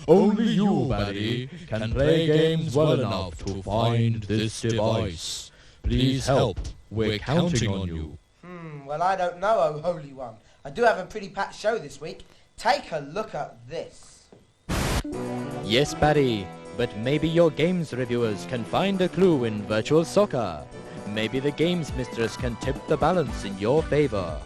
Only you, Barry, can play games well enough to find this device. Please help. We're counting on you. Well, I don't know, oh Holy One. I do have a pretty packed show this week. Take a look at this. Yes, Barry, but maybe your games reviewers can find a clue in virtual soccer. Maybe the games mistress can tip the balance in your favor.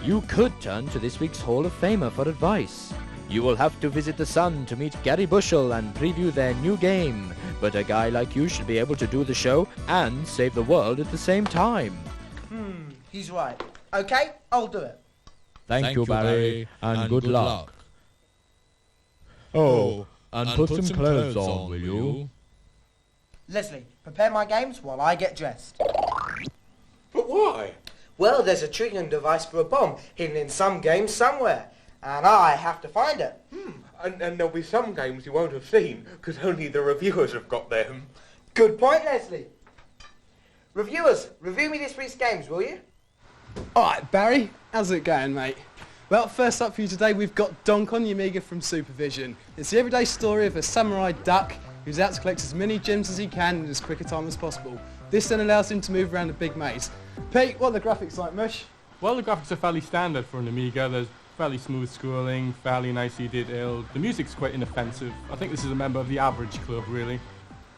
You could turn to this week's Hall of Famer for advice. You will have to visit the Sun to meet Gary Bushell and preview their new game, but a guy like you should be able to do the show and save the world at the same time. He's right. Okay, I'll do it. Thank you, Barry, and good luck. Oh, and put some clothes on, will you? Leslie, prepare my games while I get dressed. But why? Well, there's a triggering device for a bomb hidden in some game somewhere, and I have to find it. And there'll be some games you won't have seen, because only the reviewers have got them. Good point, Leslie. Reviewers, review me this week's games, will you? Alright, Barry, how's it going, mate? Well, first up for you today, we've got Donkon, the Amiga from Supervision. It's the everyday story of a samurai duck who's out to collect as many gems as he can in as quick a time as possible. This then allows him to move around a big maze. Pete, what are the graphics like, Mush? Well, the graphics are fairly standard for an Amiga. There's fairly smooth scrolling, fairly nicely detailed. The music's quite inoffensive. I think this is a member of the average club, really.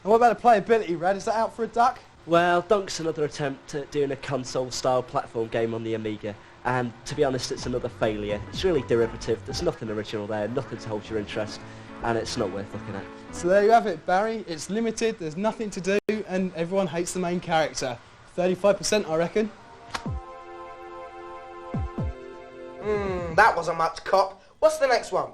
And what about the playability, Red? Is that out for a duck? Well, Dunk's another attempt at doing a console-style platform game on the Amiga, and to be honest, it's another failure. It's really derivative, there's nothing original there, nothing to hold your interest, and it's not worth looking at. So there you have it, Barry. It's limited, there's nothing to do, and everyone hates the main character. 35%, I reckon. That wasn't much cop. What's the next one?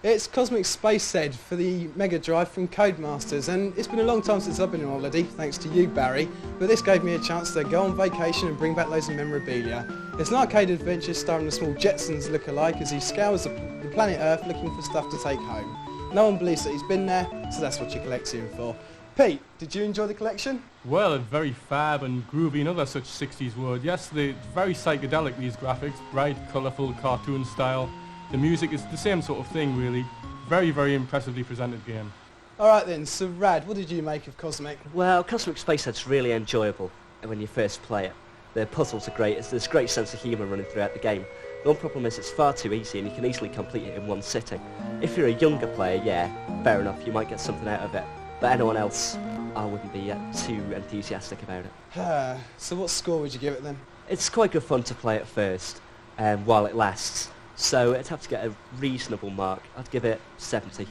It's Cosmic Spacehead for the Mega Drive from Codemasters, and it's been a long time since I've been on holiday, thanks to you, Barry, but this gave me a chance to go on vacation and bring back loads of memorabilia. It's an arcade adventure starring a small Jetsons look-alike as he scours the planet Earth looking for stuff to take home. No one believes that he's been there, so that's what you collect him for. Pete, did you enjoy the collection? Well, it's very fab and groovy and other such 60s word. Yes, they're very psychedelic, these graphics, bright, colourful, cartoon style. The music is the same sort of thing, really. Very, very impressively presented game. Alright then, so Rad, what did you make of Cosmic? Well, Cosmic Spacehead's really enjoyable when you first play it. The puzzles are great, there's a great sense of humour running throughout the game. The one problem is it's far too easy and you can easily complete it in one sitting. If you're a younger player, yeah, fair enough, you might get something out of it. But anyone else, I wouldn't be too enthusiastic about it. So what score would you give it then? It's quite good fun to play at first, while it lasts. So it'd have to get a reasonable mark. I'd give it 70.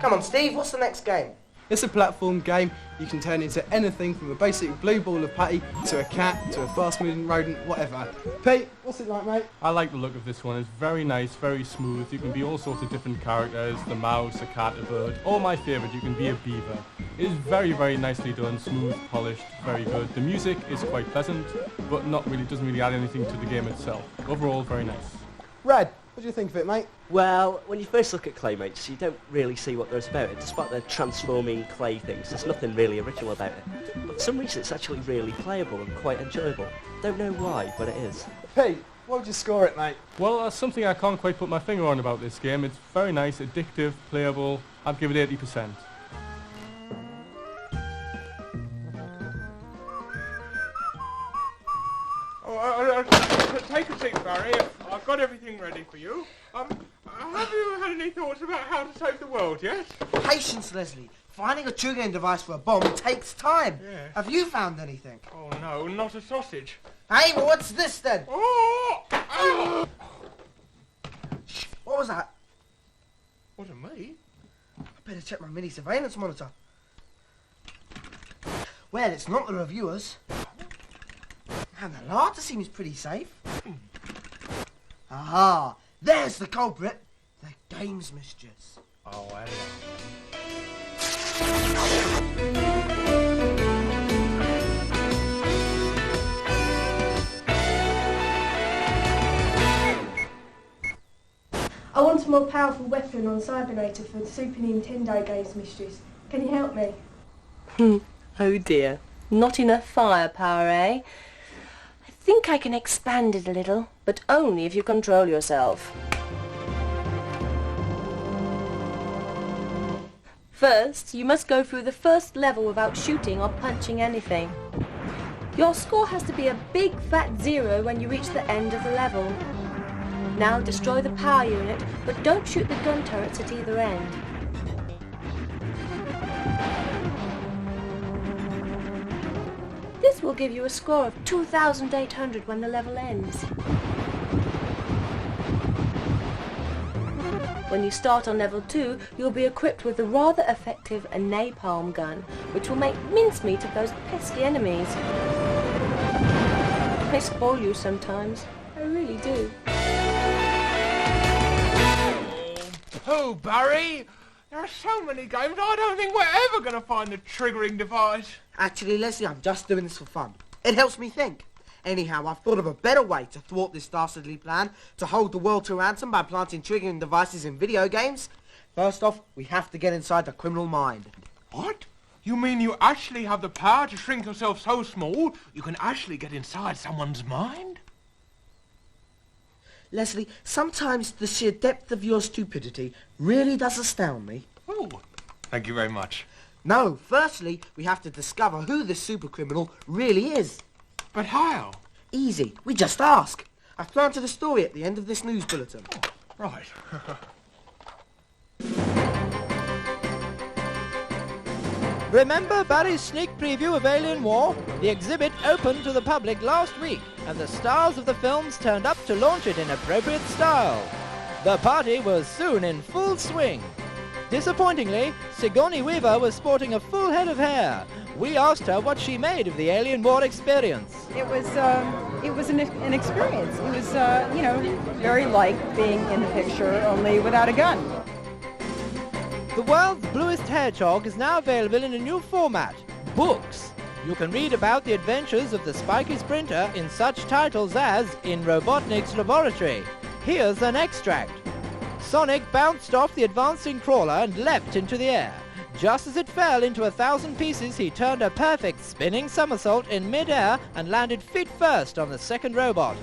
Come on, Steve, what's the next game? It's a platform game. You can turn into anything from a basic blue ball of putty to a cat to a fast-moving rodent, whatever. Pete, what's it like, mate? I like the look of this one. It's very nice, very smooth. You can be all sorts of different characters, the mouse, a cat, a bird. Or my favourite, you can be a beaver. It is very, very nicely done, smooth, polished, very good. The music is quite pleasant, but doesn't really add anything to the game itself. Overall, very nice. Rad, what do you think of it, mate? Well, when you first look at Claymates, you don't really see what there is about it. Despite the transforming clay things, there's nothing really original about it. But for some reason, it's actually really playable and quite enjoyable. Don't know why, but it is. Pete, what would you score it, mate? Well, that's something I can't quite put my finger on about this game. It's very nice, addictive, playable. I'd give it 80%. Take a seat, Barry. I've got everything ready for you. Have you had any thoughts about how to save the world yet? Patience, Leslie. Finding a triggering device for a bomb takes time. Yeah. Have you found anything? Oh no, not a sausage. Hey, well, what's this then? Oh! Oh! What was that? Wasn't me. I better check my mini surveillance monitor. Well, it's not the reviewers. And the larder seems pretty safe. Aha! There's the culprit. The games mistress. Oh, hello. I want a more powerful weapon on Cybernator for the Super Nintendo Games Mistress. Can you help me? Oh dear. Not enough firepower, eh? I think I can expand it a little, but only if you control yourself. First, you must go through the first level without shooting or punching anything. Your score has to be a big fat 0 when you reach the end of the level. Now destroy the power unit, but don't shoot the gun turrets at either end. This will give you a score of 2,800 when the level ends. When you start on level 2, you'll be equipped with the rather effective napalm gun, which will make mincemeat of those pesky enemies. I spoil you sometimes. I really do. Oh, Barry! There are so many games, I don't think we're ever going to find the triggering device. Actually, Leslie, I'm just doing this for fun. It helps me think. Anyhow, I've thought of a better way to thwart this dastardly plan to hold the world to ransom by planting triggering devices in video games. First off, we have to get inside the criminal mind. What? You mean you actually have the power to shrink yourself so small you can actually get inside someone's mind? Leslie, sometimes the sheer depth of your stupidity really does astound me. Oh, thank you very much. No, firstly, we have to discover who this super criminal really is. But how? Easy. We just ask. I've planted a story at the end of this news bulletin. Oh, right. Remember Barry's sneak preview of Alien War? The exhibit opened to the public last week, and the stars of the films turned up to launch it in appropriate style. The party was soon in full swing. Disappointingly, Sigourney Weaver was sporting a full head of hair. We asked her what she made of the Alien War experience. It was an experience. It was, very like being in the picture, only without a gun. The world's bluest hedgehog is now available in a new format, books. You can read about the adventures of the spiky sprinter in such titles as In Robotnik's Laboratory. Here's an extract. Sonic bounced off the advancing crawler and leapt into the air. Just as it fell into 1,000 pieces, he turned a perfect spinning somersault in mid-air and landed feet first on the second robot.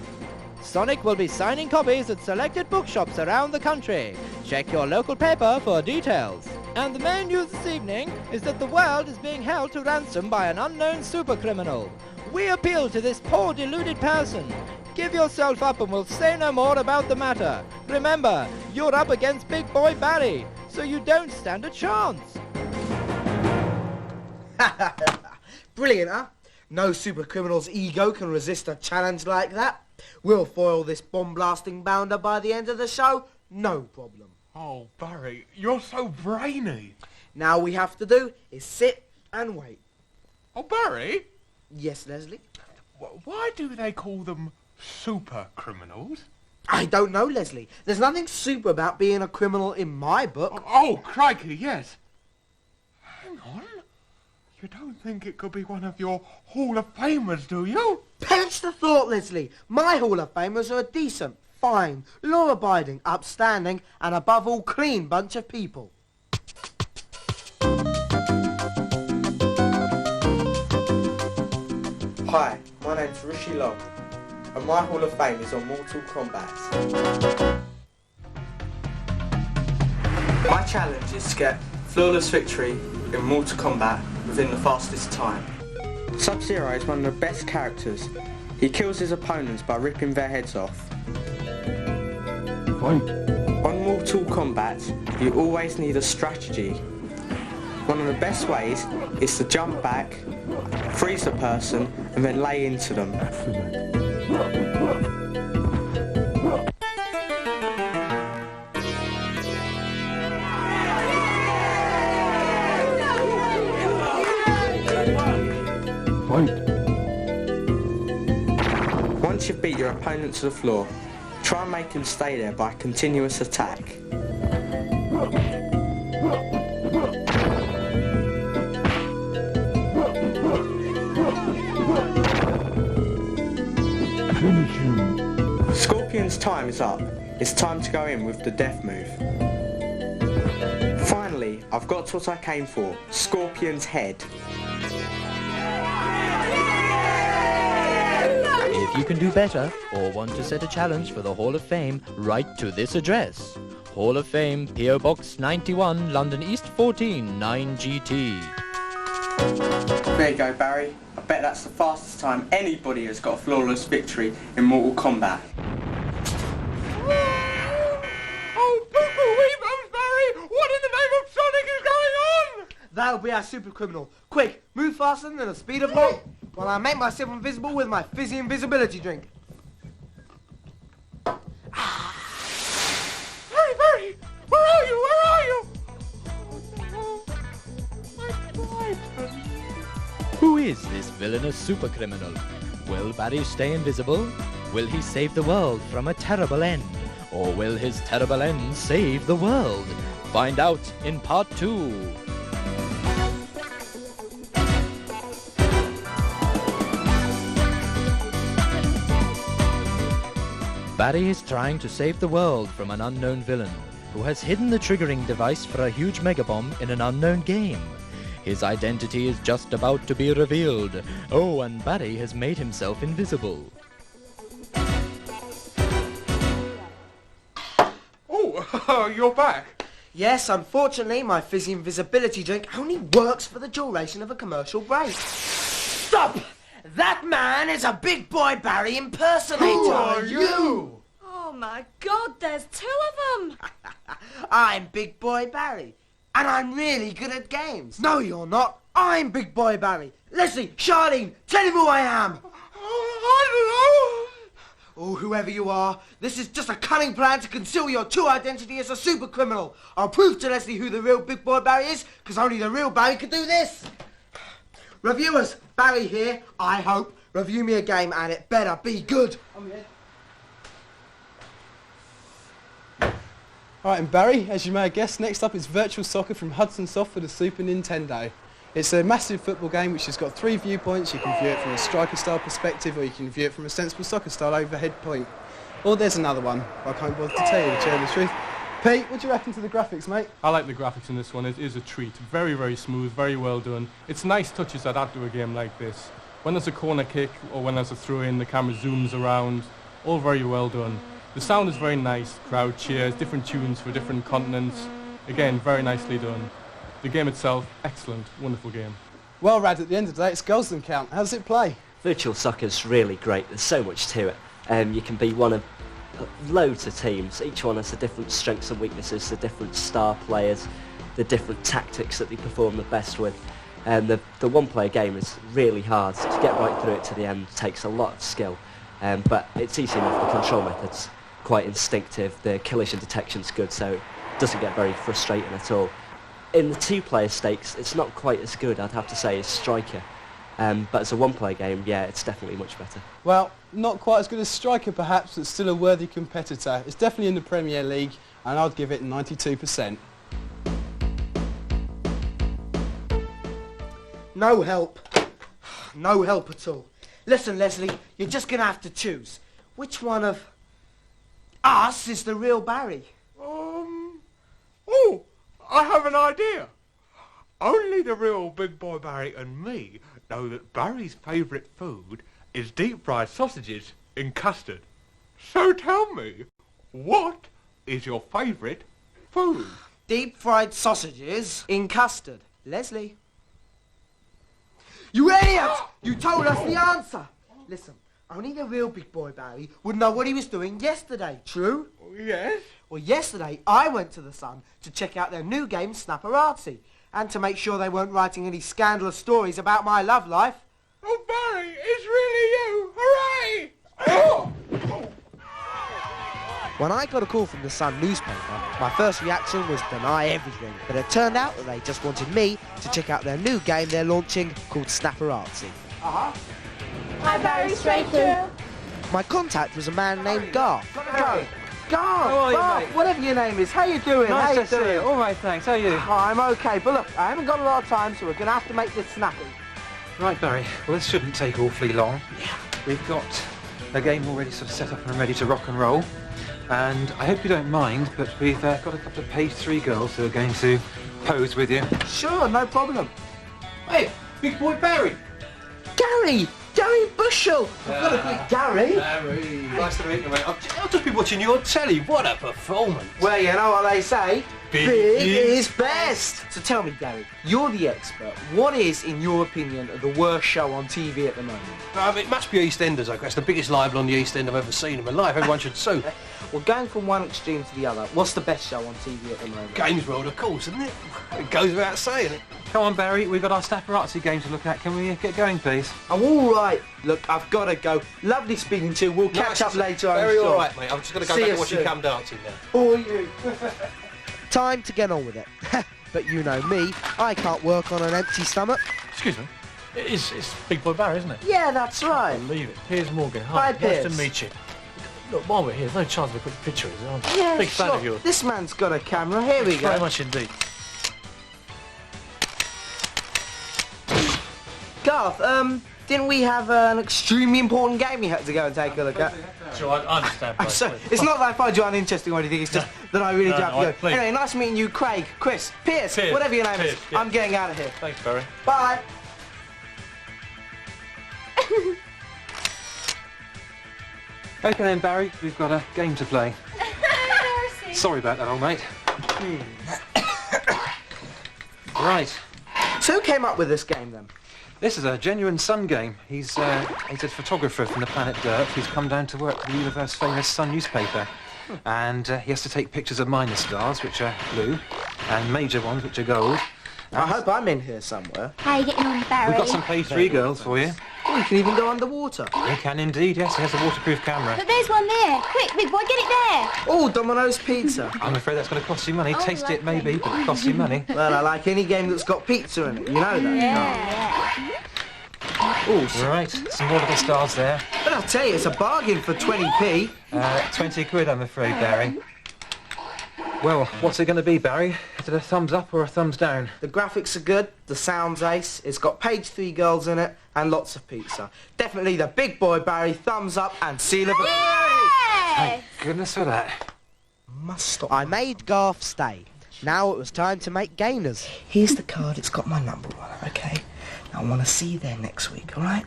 Sonic will be signing copies at selected bookshops around the country. Check your local paper for details. And the main news this evening is that the world is being held to ransom by an unknown supercriminal. We appeal to this poor deluded person. Give yourself up and we'll say no more about the matter. Remember, you're up against Big Boy Barry, so you don't stand a chance. Brilliant, huh? No supercriminal's ego can resist a challenge like that. We'll foil this bomb-blasting bounder by the end of the show. No problem. Oh, Barry, you're so brainy. Now all we have to do is sit and wait. Oh, Barry? Yes, Leslie? Why do they call them super criminals? I don't know, Leslie. There's nothing super about being a criminal in my book. Oh, crikey, yes. Hang on. You don't think it could be one of your Hall of Famers, do you? Perish the thought, Leslie. My Hall of Famers are a decent, fine, law-abiding, upstanding, and above all clean bunch of people. Hi, my name's Rishi Long, and my Hall of Fame is on Mortal Kombat. My challenge is to get flawless victory in Mortal Kombat within the fastest time. Sub-Zero is one of the best characters. He kills his opponents by ripping their heads off. Point. On Mortal Kombat, you always need a strategy. One of the best ways is to jump back, freeze a person, and then lay into them. Point. Once you've beat your opponent to the floor, try and make him stay there by continuous attack. Finish him. Scorpion's time is up. It's time to go in with the death move. Finally, I've got what I came for, Scorpion's head. If you can do better or want to set a challenge for the Hall of Fame, write to this address: Hall of Fame, PO Box 91, London East 14, 9GT. There you go, Barry. I bet that's the fastest time anybody has got a flawless victory in Mortal Kombat. Oh, poo-poo-wee-bums, Barry! What in the name of Sonic is going on? That'll be our super criminal. Quick, move faster than the speed of light while I make myself invisible with my fizzy invisibility drink. Barry! Where are you? Where are you? Oh, no. My Brighton. Who is this villainous super criminal? Will Barry stay invisible? Will he save the world from a terrible end? Or will his terrible end save the world? Find out in part 2. Barry is trying to save the world from an unknown villain who has hidden the triggering device for a huge megabomb in an unknown game. His identity is just about to be revealed. Oh, and Barry has made himself invisible. Oh, you're back. Yes, unfortunately, my fizzy invisibility drink only works for the duration of a commercial break. Stop! That man is a big boy Barry impersonator. Who are you? Oh my God, there's 2 of them! I'm Big Boy Barry, and I'm really good at games. No, you're not. I'm Big Boy Barry. Leslie, Charlene, tell him who I am. I don't know. Oh, whoever you are, this is just a cunning plan to conceal your true identity as a super criminal. I'll prove to Leslie who the real Big Boy Barry is, because only the real Barry could do this. Reviewers, Barry here, I hope. Review me a game and it better be good. Alright, and Barry, as you may have guessed, next up is Virtual Soccer from Hudson Soft for the Super Nintendo. It's a massive football game which has got 3 viewpoints. You can view it from a striker-style perspective, or you can view it from a sensible soccer-style overhead point. Or there's another one. I can't bother to tell you the truth. Pete, what do you reckon to the graphics, mate? I like the graphics in this one. It is a treat. Very, very smooth, very well done. It's nice touches that add to a game like this. When there's a corner kick or when there's a throw-in, the camera zooms around. All very well done. The sound is very nice. Crowd cheers, different tunes for different continents. Again, very nicely done. The game itself, excellent, wonderful game. Well, Rad, at the end of the day, it's goals that count. How does it play? Virtual Soccer's really great. There's so much to it. You can be one of loads of teams. Each one has the different strengths and weaknesses, the different star players, the different tactics that they perform the best with. And the one-player game is really hard. To get right through it to the end takes a lot of skill. But it's easy enough. The control method's quite instinctive. The collision detection's good, so it doesn't get very frustrating at all. In the 2-player stakes, it's not quite as good, I'd have to say, as Striker. But as a 1-player game, yeah, it's definitely much better. Well, not quite as good as Striker perhaps, but still a worthy competitor. It's definitely in the Premier League, and I'd give it 92%. No help. No help at all. Listen, Leslie, you're just going to have to choose. Which one of us is the real Barry? Oh, I have an idea. Only the real Big Boy Barry and me know that Barry's favourite food is deep-fried sausages in custard. So tell me, what is your favourite food? Deep-fried sausages in custard. Leslie. You idiot! You told us the answer. Listen, only the real Big Boy Barry would know what he was doing yesterday, true? Yes? Well, yesterday I went to the Sun to check out their new game, Snaparati, and to make sure they weren't writing any scandalous stories about my love life. Oh, Barry, it's really you! Hooray! Oh! When I got a call from the Sun newspaper, my first reaction was deny everything, but it turned out that they just wanted me to check out their new game they're launching called Snaparati. Hi, Barry, straight through. My contact was a man named Garth. Hey. Garth! How are you, mate? Whatever your name is, how you doing? Nice how to you doing? see you. All right, thanks. How are you? Oh, I'm okay, but look, I haven't got a lot of time, so we're going to have to make this snappy. Right, Barry. Well, this shouldn't take awfully long. Yeah. We've got a game already sort of set up and ready to rock and roll. And I hope you don't mind, but we've got a couple of page 3 girls who are going to pose with you. Sure, no problem. Hey, Big Boy Barry! Gary! Gary Bushell! I've got to greet Gary. Gary. Nice to meet you, mate. I'll just be watching you on telly. What a performance. Well, you know what they say. Big is best. So tell me, Gary, you're the expert. What is, in your opinion, the worst show on TV at the moment? It must be EastEnders, I guess. The biggest libel on the East End I've ever seen in my life. Everyone should sue. Well, going from one extreme to the other, what's the best show on TV at the moment? Games World, of course, isn't it? It goes without saying it. Come on, Barry. We've got our Snaparati game to look at. Can we get going, please? I'm all right. Look, I've got to go. Lovely speaking to you. We'll catch up later. Very I'm sure. all right, mate. I'm just going to go back and watch you come dancing now. For you. Time to get on with it. But you know me, I can't work on an empty stomach. Excuse me. It's Big Boy Barry, isn't it? Yeah, that's right. Believe it. Piers Morgan. Hi, Piers. Nice to meet you. Look, while we're here, there's no chance of a quick picture, is there? I'm Yeah, a big fan sure. of yours. This man's got a camera. Here we go. Very much indeed. Garth, didn't we have an extremely important game we had to go and take a look at? Sure, I understand. I'm sorry. It's not that I find you uninteresting or anything, it's just that I really do have to go. Anyway, nice meeting you, Craig, Chris, Piers, whatever your name is. Yeah. I'm getting out of here. Thanks, Barry. Bye. OK then, Barry. We've got a game to play. Sorry about that, old mate. Right. So who came up with this game then? This is a genuine Sun game. He's a photographer from the planet Dirt who's come down to work for the universe famous Sun newspaper. And he has to take pictures of minor stars, which are blue, and major ones, which are gold. I hope I'm in here somewhere. How are you getting on, Barry? We've got some page 3 girls for you. Oh, you can even go underwater. You can indeed, yes. He has a waterproof camera. But there's one there. Quick, big boy, get it there. Oh, Domino's Pizza. I'm afraid that's going to cost you money. Oh, Taste it maybe, but it costs you money. Well, I like any game that's got pizza in it. You know that. Yeah. Oh, Right, some more little stars there. but I'll tell you, it's a bargain for 20p. 20 quid, I'm afraid, Barry. Well, what's it going to be, Barry? Is it a thumbs up or a thumbs down? The graphics are good, the sound's ace, it's got page 3 girls in it, and lots of pizza. Definitely the Big Boy Barry, thumbs up and seal of approval. Hey! Goodness for that. Must stop. I made Garth stay. Now it was time to make gainers. Here's the card, it's got my number on it, okay? Now I want to see you there next week, alright?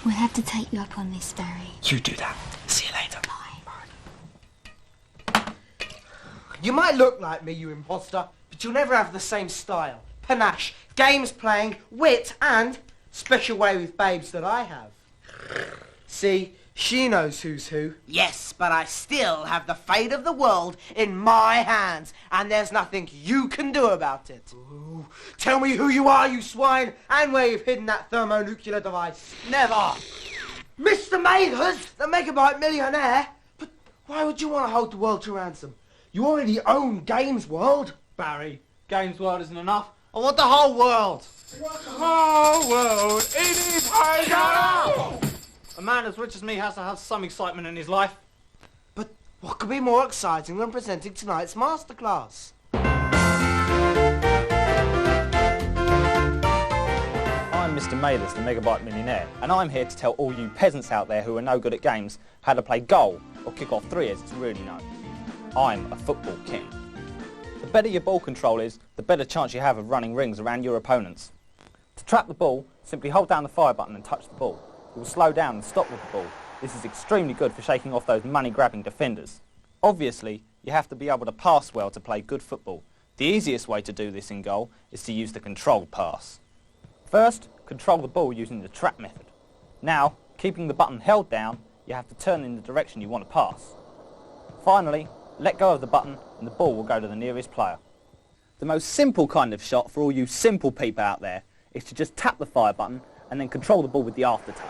We'll have to take you up on this, Barry. You do that. See you later. Bye. You might look like me, you imposter, but you'll never have the same style, panache, games playing, wit, and special way with babes that I have. See, she knows who's who. Yes, but I still have the fate of the world in my hands, and there's nothing you can do about it. Ooh, tell me who you are, you swine, and where you've hidden that thermonuclear device. Never. Mr. Mathers, the megabyte millionaire. But why would you want to hold the world to ransom? You already own Games World. Barry, Games World isn't enough. I want the whole world. The whole world in his hands. A man as rich as me has to have some excitement in his life. But what could be more exciting than presenting tonight's masterclass? I'm Mr. Mathers, the Megabyte Millionaire, and I'm here to tell all you peasants out there who are no good at games how to play goal, or kick-off 3 as it's really known. I'm a football king. The better your ball control is, the better chance you have of running rings around your opponents. To trap the ball, simply hold down the fire button and touch the ball. It will slow down and stop with the ball. This is extremely good for shaking off those money-grabbing defenders. Obviously, you have to be able to pass well to play good football. The easiest way to do this in goal is to use the controlled pass. First, control the ball using the trap method. Now, keeping the button held down, you have to turn in the direction you want to pass. Finally, let go of the button and the ball will go to the nearest player. The most simple kind of shot for all you simple people out there is to just tap the fire button and then control the ball with the after touch.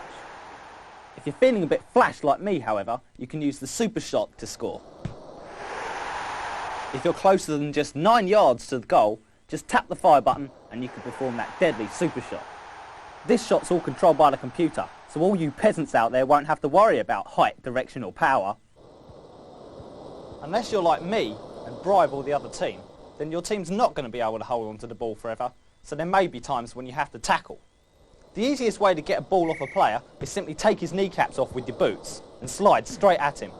If you're feeling a bit flash like me, however, you can use the super shot to score. If you're closer than just 9 yards to the goal, just tap the fire button and you can perform that deadly super shot. This shot's all controlled by the computer, so all you peasants out there won't have to worry about height, direction or power. Unless you're like me and bribe all the other team, then your team's not going to be able to hold on to the ball forever, so there may be times when you have to tackle. The easiest way to get a ball off a player is simply take his kneecaps off with your boots and slide straight at him.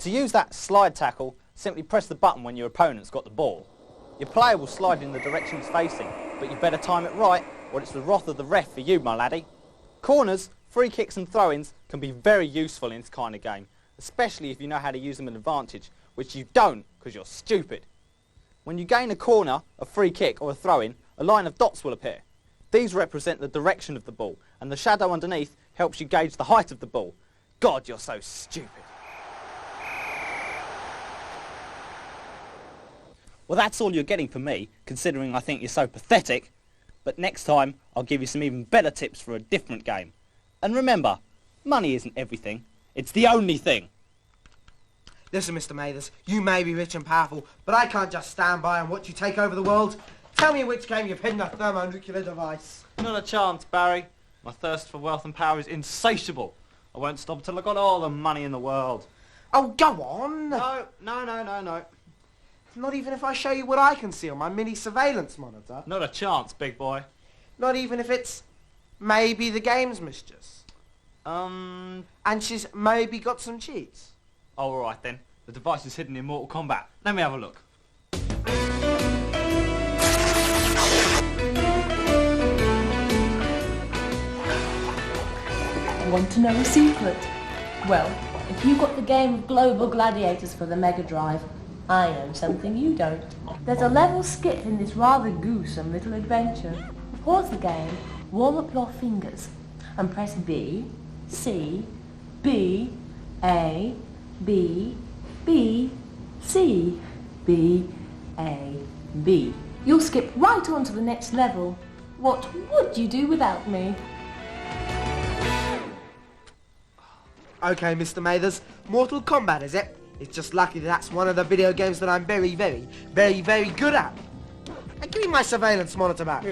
To use that slide tackle, simply press the button when your opponent's got the ball. Your player will slide in the direction he's facing, but you better time it right or it's the wrath of the ref for you, my laddie. Corners, Free kicks and throw-ins can be very useful in this kind of game, especially if you know how to use them in advantage, which you don't because you're stupid. When you gain a corner, a free kick or a throw-in, a line of dots will appear. These represent the direction of the ball, and the shadow underneath helps you gauge the height of the ball. God, you're so stupid. Well, that's all you're getting from me, considering I think you're so pathetic. But next time, I'll give you some even better tips for a different game. And remember, money isn't everything. It's the only thing. Listen, Mr. Mathers, you may be rich and powerful, but I can't just stand by and watch you take over the world. Tell me in which game you've hidden a thermonuclear device. Not a chance, Barry. My thirst for wealth and power is insatiable. I won't stop until I've got all the money in the world. Oh, go on. No. Not even if I show you what I can see on my mini surveillance monitor. Not a chance, big boy. Not even if it's maybe the game's mistress. And she's maybe got some cheats. Oh, all right then. The device is hidden in Mortal Kombat. Let me have a look. Want to know a secret? Well, if you got the game of Global Gladiators for the Mega Drive, I know something you don't. There's a level skit in this rather gruesome little adventure. Pause the game, warm up your fingers, and press B, C, B, A, B, B, C, B, A, B. You'll skip right on to the next level. What would you do without me? Okay, Mr. Mathers, Mortal Kombat, is it? It's just lucky that's one of the video games that I'm very, very, very, very good at. And give me my surveillance monitor back.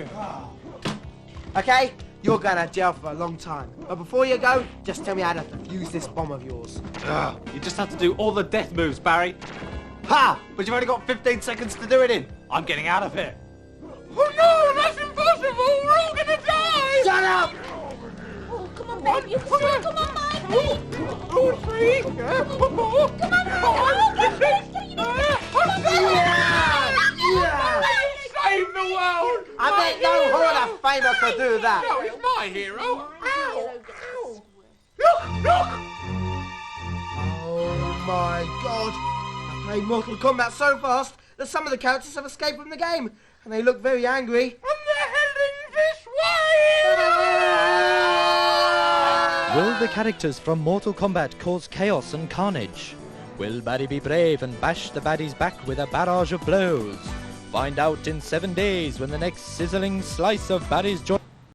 Okay? You're going to jail for a long time. But before you go, just tell me how to defuse this bomb of yours. You just have to do all the death moves, Barry. Ha! But you've only got 15 seconds to do it in. I'm getting out of here. Oh no, that's impossible! We're all gonna die! Shut up! Oh, come on, baby. You can still come on, baby. 2, 3, 4, 5, 6, 7, 8. Save the world! I bet no Hall of Famer could do that. No, he's my hero. Ow! Ow! Look! Oh my god. I played Mortal Kombat so fast that some of the characters have escaped from the game. And they look very angry. And they're heading this way! Will the characters from Mortal Kombat cause chaos and carnage? Will Barry be brave and bash the baddies back with a barrage of blows? Find out in 7 days when the next sizzling slice of Barry's joy